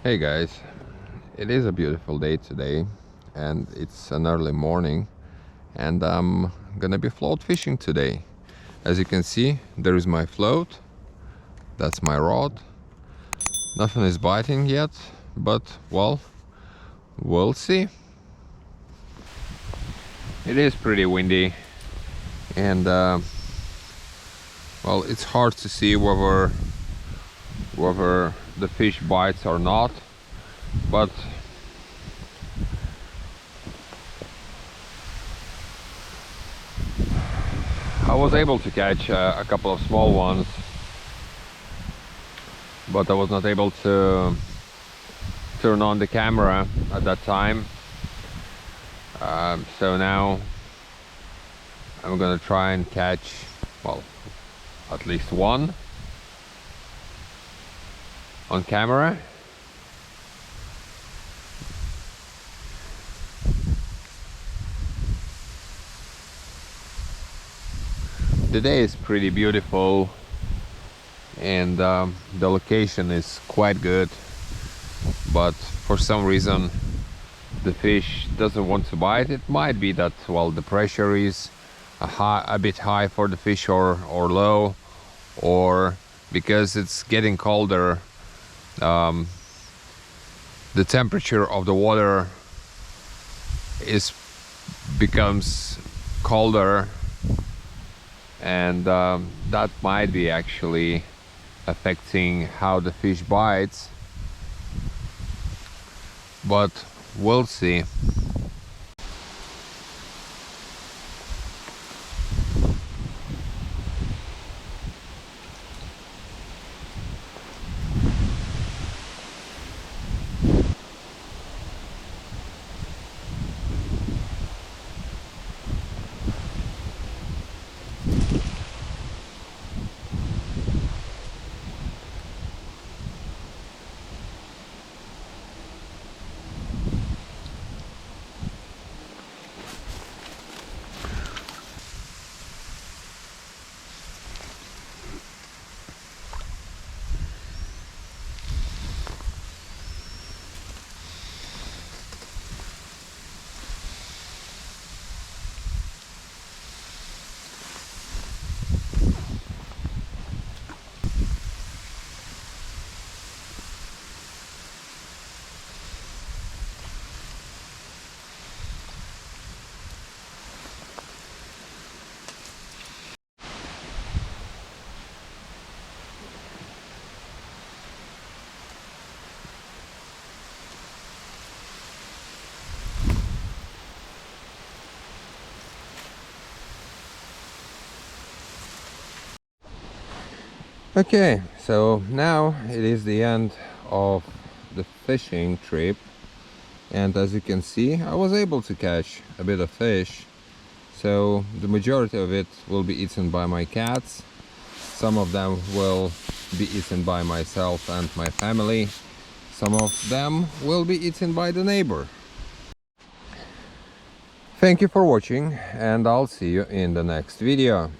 Hey guys, it is a beautiful day today and it's an early morning and I'm gonna be float fishing today. As you can see, there is my float, that's my rod. Nothing is biting yet, but well, we'll see. It is pretty windy and well, it's hard to see whether the fish bites or not, but I was able to catch a couple of small ones, but I was not able to turn on the camera at that time. So now I'm gonna try and catch, well, at least one on camera. The day is pretty beautiful and the location is quite good, but for some reason the fish doesn't want to bite. It might be that, well, the pressure is a bit high for the fish or low, or because it's getting colder, the temperature of the water becomes colder, and that might be actually affecting how the fish bites, but we'll see. Okay, so now it is the end of the fishing trip, and as you can see, I was able to catch a bit of fish. So the majority of it will be eaten by my cats. Some of them will be eaten by myself and my family. Some of them will be eaten by the neighbor. Thank you for watching, and I'll see you in the next video.